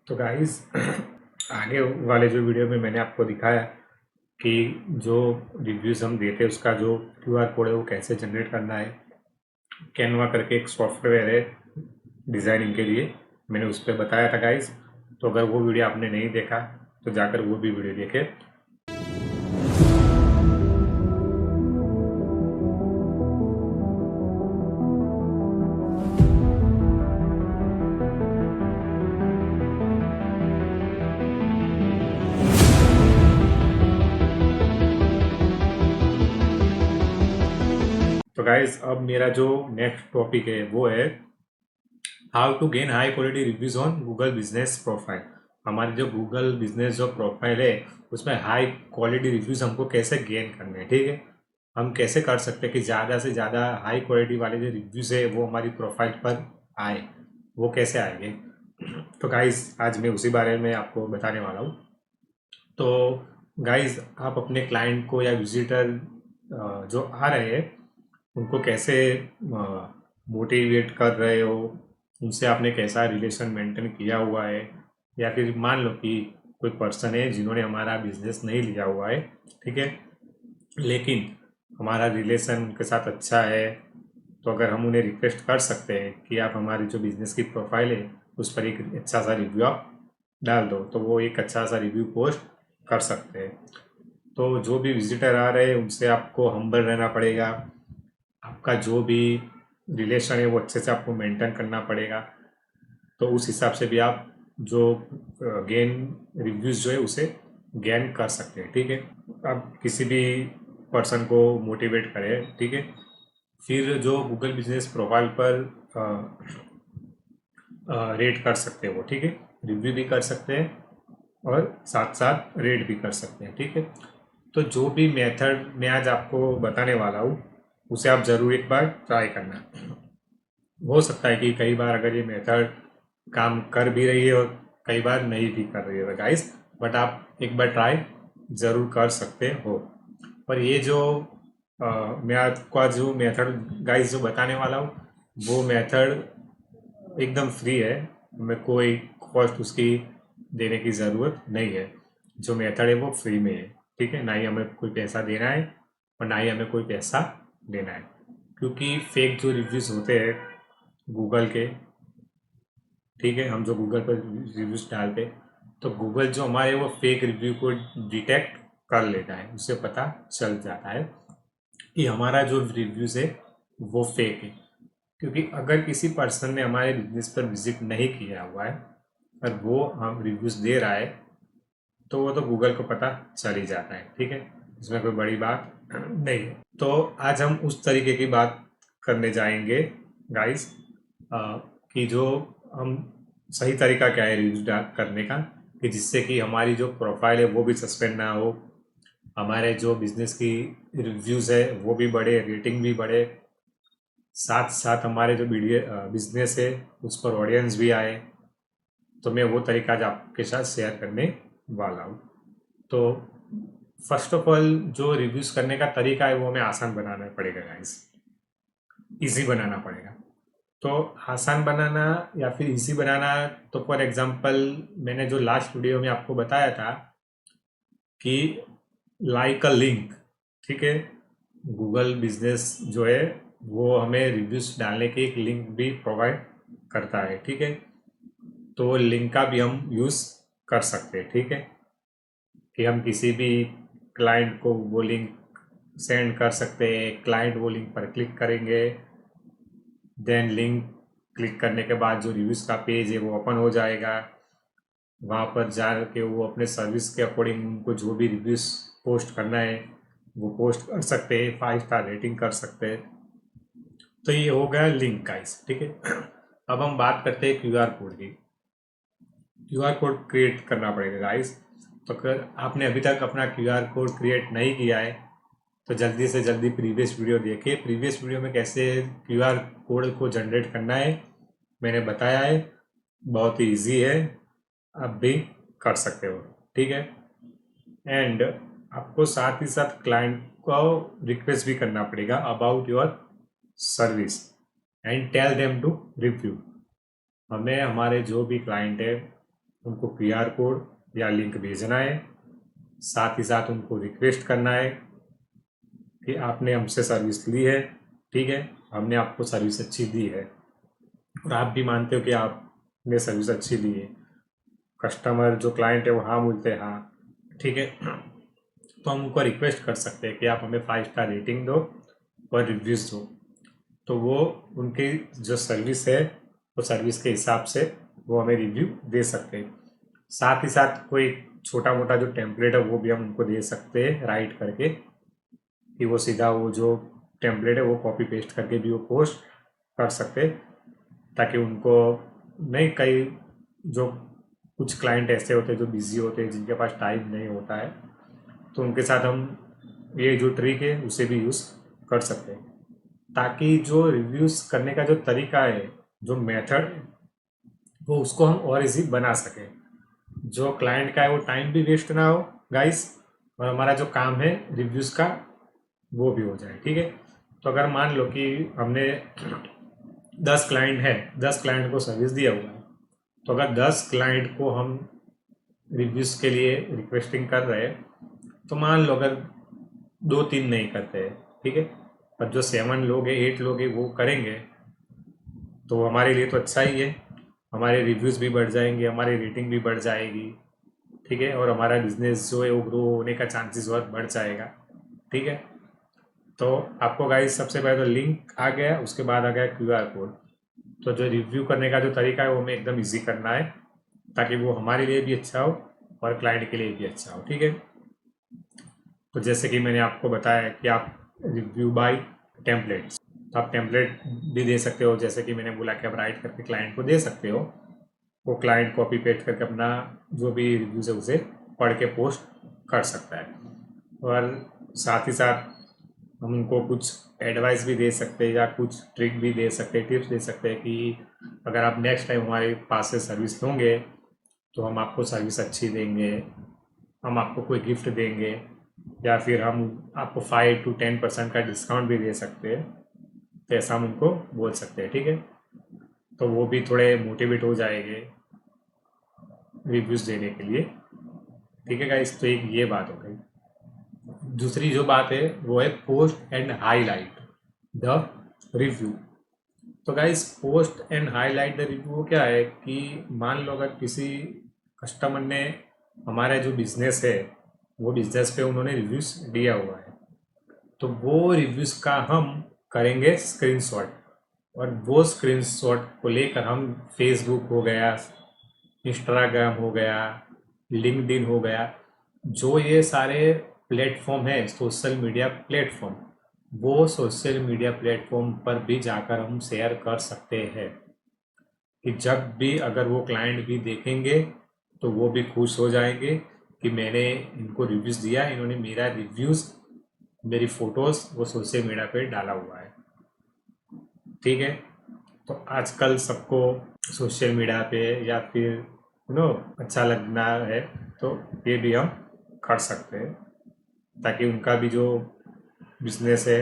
तो गाइस आगे वाले जो वीडियो में मैंने आपको दिखाया कि जो रिव्यूज़ हम देते हैं उसका जो क्यूआर कोड है वो कैसे जनरेट करना है। कैनवा करके एक सॉफ्टवेयर है डिज़ाइनिंग के लिए, मैंने उस पर बताया था गाइस। तो अगर वो वीडियो आपने नहीं देखा तो जाकर वो भी वीडियो देखें। तो गाइस अब मेरा जो नेक्स्ट टॉपिक है वो है how to gain high quality reviews on Google business profile. हमारी जो गूगल बिजनेस जो प्रोफाइल है उसमें हाई क्वालिटी रिव्यूज हमको कैसे गेन करने हैं, ठीक है। हम कैसे कर सकते हैं कि ज़्यादा से ज़्यादा हाई क्वालिटी वाले जो रिव्यूज़ है वो हमारी प्रोफाइल पर आए, वो कैसे आएंगे। तो गाइस आज मैं उसी बारे में आपको बताने वाला हूँ। तो गाइस आप अपने क्लाइंट को या विजिटर जो आ रहे हैं उनको कैसे मोटिवेट कर रहे हो, उनसे आपने कैसा रिलेशन मेंटेन किया हुआ है। या फिर मान लो कि कोई पर्सन है जिन्होंने हमारा बिजनेस नहीं लिया हुआ है, ठीक है, लेकिन हमारा रिलेशन उनके साथ अच्छा है, तो अगर हम उन्हें रिक्वेस्ट कर सकते हैं कि आप हमारी जो बिज़नेस की प्रोफाइल है उस पर एक अच्छा सा रिव्यू आप डाल दो, तो वो एक अच्छा सा रिव्यू पोस्ट कर सकते हैं। तो जो भी विजिटर आ रहे हैं उनसे आपको हम्बल रहना पड़ेगा। आपका जो भी रिलेशन है वो अच्छे से आपको मेंटेन करना पड़ेगा। तो उस हिसाब से भी आप जो गेन रिव्यूज़ जो है उसे गेन कर सकते हैं, ठीक है। आप किसी भी पर्सन को मोटिवेट करें, ठीक है। फिर जो गूगल बिजनेस प्रोफाइल पर रेट कर सकते हैं वो, ठीक है, रिव्यू भी कर सकते हैं और साथ साथ रेट भी कर सकते हैं, ठीक है। तो जो भी मेथड मैं आज आपको बताने वाला हूँ उसे आप ज़रूर एक बार ट्राई करना। हो सकता है कि कई बार अगर ये मेथड काम कर भी रही है और कई बार नहीं भी कर रही है गाइस, बट आप एक बार ट्राई ज़रूर कर सकते हो। पर ये जो मैं आपका जो मेथड गाइस जो बताने वाला हूँ वो मेथड एकदम फ्री है, हमें कोई कॉस्ट उसकी देने की ज़रूरत नहीं है। जो मेथड है वो फ्री में है, ठीक है। ना ही हमें कोई पैसा देना है और ना ही हमें कोई पैसा देना है, क्योंकि फेक जो रिव्यूज़ होते हैं गूगल के, ठीक है, हम जो गूगल पर रिव्यूज़ डालते तो गूगल जो हमारे वो फेक रिव्यू को डिटेक्ट कर लेता है, उससे पता चल जाता है कि हमारा जो रिव्यूज़ है वो फेक है। क्योंकि अगर किसी पर्सन ने हमारे बिजनेस पर विजिट नहीं किया हुआ है और वो हम रिव्यूज़ दे रहा है तो वो तो गूगल को पता चल ही जाता है, ठीक है, इसमें कोई बड़ी बात नहीं है। तो आज हम उस तरीके की बात करने जाएंगे गाइस, कि जो हम सही तरीका क्या है रिव्यूज करने का, कि जिससे कि हमारी जो प्रोफाइल है वो भी सस्पेंड ना हो, हमारे जो बिजनेस की रिव्यूज़ है वो भी बढ़े, रेटिंग भी बढ़े, साथ साथ हमारे जो बिजनेस है उस पर ऑडियंस भी आए। तो मैं वो तरीका आज आपके साथ शेयर करने वाला हूँ। तो फर्स्ट ऑफ ऑल जो रिव्यूज़ करने का तरीका है वो हमें आसान बनाना पड़ेगा गाइस, इजी बनाना पड़ेगा। तो आसान बनाना या फिर इजी बनाना, तो फॉर एग्जांपल मैंने जो लास्ट वीडियो में आपको बताया था कि लाइक अ लिंक, ठीक है, गूगल बिजनेस जो है वो हमें रिव्यूज डालने की एक लिंक भी प्रोवाइड करता है, ठीक है। तो लिंक का भी हम यूज़ कर सकते हैं, ठीक है, कि हम किसी भी क्लाइंट को वो लिंक सेंड कर सकते हैं। क्लाइंट वो लिंक पर क्लिक करेंगे, देन लिंक क्लिक करने के बाद जो रिव्यूज़ का पेज है वो ओपन हो जाएगा। वहाँ पर जा के वो अपने सर्विस के अकॉर्डिंग उनको जो भी रिव्यूज़ पोस्ट करना है वो पोस्ट कर सकते हैं, 5 स्टार रेटिंग कर सकते हैं। तो ये हो गया लिंक गाइस, ठीक है। अब हम बात करते हैं क्यूआर कोड की। क्यूआर कोड क्रिएट करना पड़ेगा गाइस। तो अगर आपने अभी तक अपना क्यूआर कोड क्रिएट नहीं किया है तो जल्दी से जल्दी प्रीवियस वीडियो देखिए। प्रीवियस वीडियो में कैसे क्यूआर कोड को जनरेट करना है मैंने बताया है, बहुत ही ईजी है, आप भी कर सकते हो, ठीक है। एंड आपको साथ ही साथ क्लाइंट को रिक्वेस्ट भी करना पड़ेगा about your service and tell them to review. हमें हमारे जो भी क्लाइंट है उनको QR कोड या लिंक भेजना है, साथ ही साथ उनको रिक्वेस्ट करना है कि आपने हमसे सर्विस ली है, ठीक है, हमने आपको सर्विस अच्छी दी है और आप भी मानते हो कि आपने सर्विस अच्छी दी है। कस्टमर जो क्लाइंट है वो हाँ बोलते हैं हाँ, ठीक है, तो हम उनको रिक्वेस्ट कर सकते हैं कि आप हमें 5 स्टार रेटिंग दो और रिव्यूज़ दो। तो वो उनकी जो सर्विस है वो सर्विस के हिसाब से वो हमें रिव्यू दे सकते हैं। साथ ही साथ कोई छोटा मोटा जो टेम्पलेट है वो भी हम उनको दे सकते हैं राइट करके, कि वो सीधा वो जो टेम्पलेट है वो कॉपी पेस्ट करके भी वो पोस्ट कर सकते हैं, ताकि उनको नहीं, कई जो कुछ क्लाइंट ऐसे होते हैं जो बिजी होते हैं, जिनके पास टाइम नहीं होता है, तो उनके साथ हम ये जो ट्रिक है उसे भी यूज़ कर सकते हैं, ताकि जो रिव्यूज़ करने का जो तरीका है, जो मेथड है, वो उसको हम और इजी बना सकें। जो क्लाइंट का है वो टाइम भी वेस्ट ना हो गाइस, और हमारा जो काम है रिव्यूज़ का वो भी हो जाए, ठीक है। तो अगर मान लो कि हमने 10 क्लाइंट है, 10 क्लाइंट को सर्विस दिया हुआ है, तो अगर 10 क्लाइंट को हम रिव्यूज़ के लिए रिक्वेस्टिंग कर रहे हैं, तो मान लो अगर 2-3 नहीं करते हैं, ठीक है, पर जो 7 लोग हैं, 8 लोग हैं वो करेंगे, तो हमारे लिए तो अच्छा ही है। हमारे रिव्यूज़ भी बढ़ जाएंगे, हमारी रेटिंग भी बढ़ जाएगी, ठीक है, और हमारा बिजनेस जो है वो ग्रो होने का चांसेस और बढ़ जाएगा, ठीक है। तो आपको गाइस सबसे पहले तो लिंक आ गया, उसके बाद आ गया QR कोड। तो जो रिव्यू करने का जो तरीका है वो हमें एकदम इजी करना है, ताकि वो हमारे लिए भी अच्छा हो और क्लाइंट के लिए भी अच्छा हो, ठीक है। तो जैसे कि मैंने आपको बताया कि आप रिव्यू बाय टेम्पलेट्स, तो आप टेम्पलेट भी दे सकते हो, जैसे कि मैंने बोला कि आप राइट करके क्लाइंट को दे सकते हो, वो क्लाइंट कॉपी पेस्ट करके अपना जो भी रिव्यूज़ है उसे पढ़ के पोस्ट कर सकता है। और साथ ही साथ हम उनको कुछ एडवाइस भी दे सकते हैं या कुछ ट्रिक भी दे सकते हैं, टिप्स दे सकते हैं कि अगर आप नेक्स्ट टाइम हमारे पास से सर्विस लोगे तो हम आपको सर्विस अच्छी देंगे, हम आपको कोई गिफ्ट देंगे, या फिर हम आपको 5 to 10% का डिस्काउंट भी दे सकते हैं। तो ऐसा हम उनको बोल सकते हैं, ठीक है। तो वो भी थोड़े मोटिवेट हो जाएंगे रिव्यूज़ देने के लिए, ठीक है गाइस। तो एक ये बात हो गई। दूसरी जो बात है वो है post and highlight the review. तो guys post and highlight the review क्या है कि मान लो अगर किसी कस्टमर ने हमारा जो बिजनेस है वो बिजनेस पे उन्होंने रिव्यूज दिया हुआ है, तो वो रिव्यूज का हम करेंगे स्क्रीनशॉट, और वो स्क्रीनशॉट को लेकर हम फेसबुक हो गया, इंस्टाग्राम हो गया, लिंक्डइन हो गया, जो ये सारे प्लेटफॉर्म है सोशल मीडिया प्लेटफॉर्म, वो सोशल मीडिया प्लेटफॉर्म पर भी जाकर हम शेयर कर सकते हैं, कि जब भी अगर वो क्लाइंट भी देखेंगे तो वो भी खुश हो जाएंगे कि मैंने इनको रिव्यूज़ दिया, इन्होंने मेरा रिव्यूज़, मेरी फ़ोटोज़ वो सोशल मीडिया पे डाला हुआ है, ठीक है। तो आजकल सबको सोशल मीडिया पे या फिर अच्छा लगना है, तो ये भी हम कर सकते हैं, ताकि उनका भी जो बिजनेस है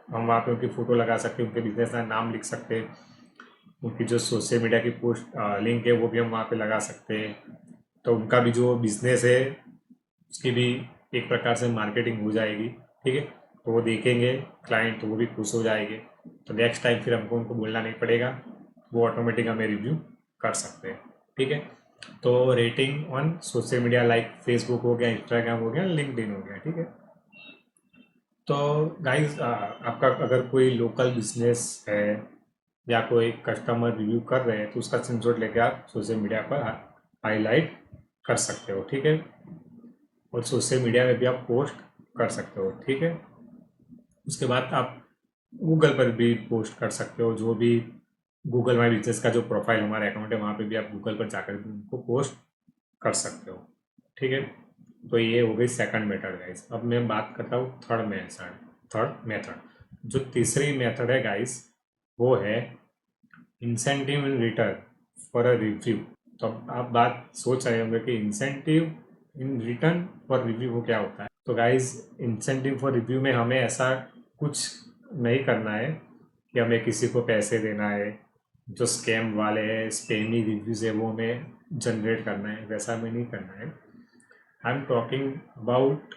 हम वहाँ पे उनकी फ़ोटो लगा सकते हैं, उनके बिजनेस का नाम लिख सकते हैं, उनकी जो सोशल मीडिया की पोस्ट लिंक है वो भी हम वहाँ पे लगा सकते हैं। तो उनका भी जो बिजनेस है उसकी भी एक प्रकार से मार्केटिंग हो जाएगी, ठीक है। तो वो देखेंगे क्लाइंट तो वो भी खुश हो जाएंगे, तो नेक्स्ट टाइम फिर हमको उनको बोलना नहीं पड़ेगा, वो ऑटोमेटिक हमें रिव्यू कर सकते हैं, ठीक है। तो rating on social media like Facebook हो गया, इंस्टाग्राम हो गया, लिंक्डइन हो गया, ठीक है। तो गाइस आपका अगर कोई लोकल बिजनेस है या कोई कस्टमर रिव्यू कर रहे हैं तो उसका स्क्रीनशॉट लेके आप सोशल मीडिया पर हाईलाइट कर सकते हो, ठीक है, और सोशल मीडिया में भी आप पोस्ट कर सकते हो, ठीक है। उसके बाद आप गूगल पर भी पोस्ट कर सकते हो, जो भी गूगल माई बिजनेस का जो प्रोफाइल हमारा अकाउंट है वहाँ पे भी आप गूगल पर जाकर भी उनको पोस्ट कर सकते हो, ठीक है। तो ये हो गई सेकंड मेथड गाइस। अब मैं बात करता हूँ थर्ड मेथड। जो तीसरी मेथड है गाइस वो है incentive in return for a review. तो अब आप बात सोच रहे होंगे कि incentive in return for review वो क्या होता है। तो गाइज इंसेंटिव फॉर रिव्यू में हमें ऐसा कुछ नहीं करना है कि हमें किसी को पैसे देना है, जो स्कैम वाले हैं, स्पेमी रिव्यूज़ है वो हमें जनरेट करना है, वैसा हमें नहीं करना है। I am talking about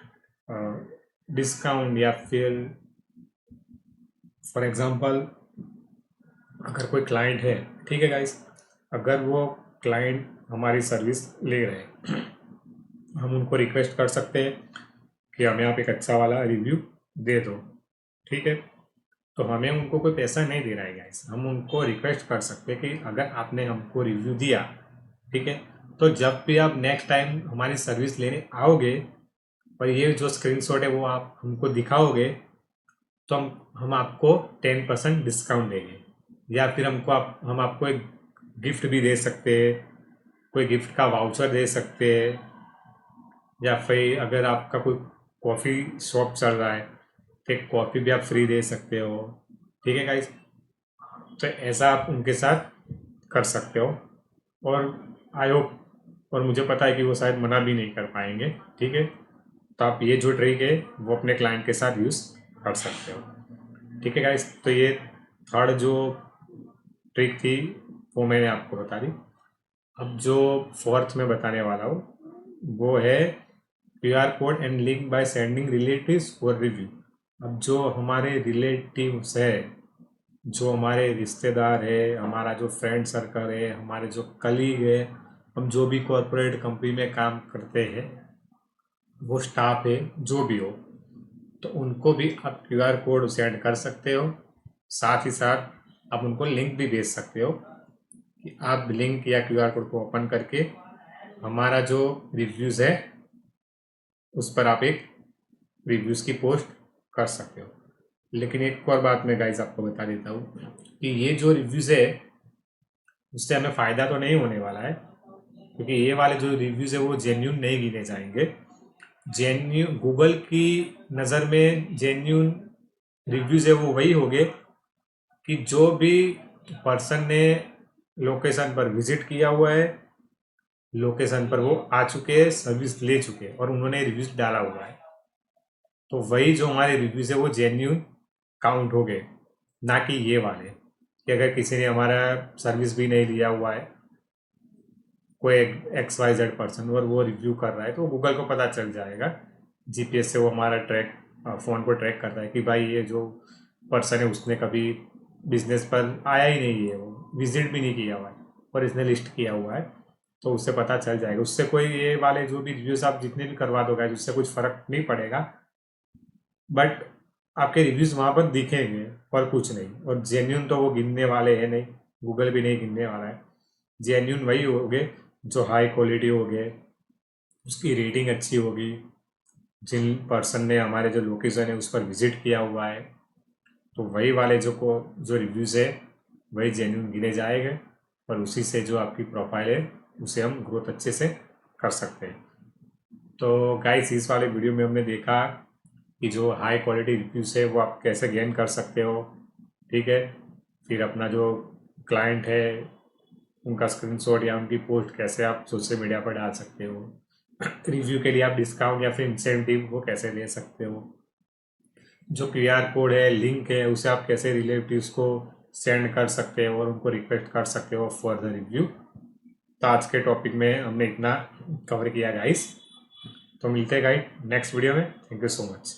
discount, या फिर फॉर एग्जांपल अगर कोई क्लाइंट है, ठीक है गाइस, अगर वो क्लाइंट हमारी सर्विस ले रहे हैं, हम उनको रिक्वेस्ट कर सकते हैं कि हमें आप एक अच्छा वाला रिव्यू दे दो, ठीक है। तो हमें उनको कोई पैसा नहीं देना है गाइस, हम उनको रिक्वेस्ट कर सकते हैं कि अगर आपने हमको रिव्यू दिया, ठीक है, तो जब भी आप नेक्स्ट टाइम हमारी सर्विस लेने आओगे और ये जो स्क्रीनशॉट है वो आप हमको दिखाओगे, तो हम आपको 10% डिस्काउंट देंगे, या फिर हम आपको एक गिफ्ट भी दे सकते हैं, कोई गिफ्ट का वाउचर दे सकते हैं, या फिर अगर आपका कोई कॉफ़ी शॉप चल रहा है तो एक कॉफ़ी भी आप फ्री दे सकते हो, ठीक है गाइस। तो ऐसा आप उनके साथ कर सकते हो, और आई होप, और मुझे पता है कि वो शायद मना भी नहीं कर पाएंगे, ठीक है। तो आप ये जो ट्रिक है वो अपने क्लाइंट के साथ यूज़ कर सकते हो, ठीक है गाइस। तो ये थर्ड जो ट्रिक थी वो मैंने आपको बता दी। अब जो फोर्थ में बताने वाला हूँ वो है QR code and link by sending relatives for review. अब जो हमारे रिलेटिव्स है, जो हमारे रिश्तेदार है, हमारा जो फ्रेंड सर्कल है, हमारे जो कलीग है, हम जो भी कॉरपोरेट कंपनी में काम करते हैं, वो स्टाफ है जो भी हो, तो उनको भी आप QR कोड सेंड कर सकते हो। साथ ही साथ आप उनको लिंक भी भेज सकते हो कि आप लिंक या QR कोड को ओपन करके हमारा जो रिव्यूज़ है उस पर आप एक रिव्यूज़ की पोस्ट कर सकते हो। लेकिन एक और बात मैं गाइज आपको बता देता हूँ कि ये जो रिव्यूज़ है उससे हमें फ़ायदा तो नहीं होने वाला है, क्योंकि ये वाले जो रिव्यूज़ है वो जेन्यून नहीं गिने जाएंगे। जेन्यून गूगल की नज़र में जेन्यून रिव्यूज़ है वो वही होंगे कि जो भी पर्सन ने लोकेशन पर विजिट किया हुआ है, लोकेशन पर वो आ चुके हैं, सर्विस ले चुके हैं और उन्होंने रिव्यूज डाला हुआ है, तो वही जो हमारे रिव्यूज है वो जेन्यून काउंट हो गए, ना कि ये वाले कि अगर किसी ने हमारा सर्विस भी नहीं लिया हुआ है, कोई XYZ पर्सन, और वो रिव्यू कर रहा है, तो गूगल को पता चल जाएगा, GPS से वो हमारा फ़ोन को ट्रैक करता है कि भाई ये जो पर्सन है उसने कभी बिजनेस पर आया ही नहीं है, वो विजिट भी नहीं किया हुआ है और इसने लिस्ट किया हुआ है, तो उससे पता चल जाएगा। उससे कोई ये वाले जो भी रिव्यूज़ आप जितने भी करवा दोगे उससे कुछ फ़र्क नहीं पड़ेगा, बट आपके रिव्यूज़ वहाँ पर दिखेंगे और कुछ नहीं। और जेन्यून तो वो गिनने वाले हैं नहीं, गूगल भी नहीं गिनने वाला है। जेन्यून वही होंगे जो हाई क्वालिटी हो गए, उसकी रेटिंग अच्छी होगी, जिन पर्सन ने हमारे जो लोकेशन है उस पर विजिट किया हुआ है, तो वही वाले जो रिव्यूज़ है वही जेन्यून गिने जाएंगे, और उसी से जो आपकी प्रोफाइल है उसे हम ग्रोथ अच्छे से कर सकते हैं। तो गाइस, इस वाले वीडियो में हमने देखा कि जो हाई क्वालिटी रिव्यूज़ है वो आप कैसे गेन कर सकते हो, ठीक है। फिर अपना जो क्लाइंट है उनका स्क्रीनशॉट या उनकी पोस्ट कैसे आप सोशल मीडिया पर डाल सकते हो, रिव्यू के लिए आप डिस्काउंट या फिर इंसेंटिव वो कैसे दे सकते हो, जो QR कोड है, लिंक है, उसे आप कैसे रिलेटिव्स को सेंड कर सकते हो और उनको रिक्वेस्ट कर सकते हो फॉर द रिव्यू। तो आज के टॉपिक में हमने इतना कवर किया गाइस, तो मिलते हैं गाइस नेक्स्ट वीडियो में। Thank you so much.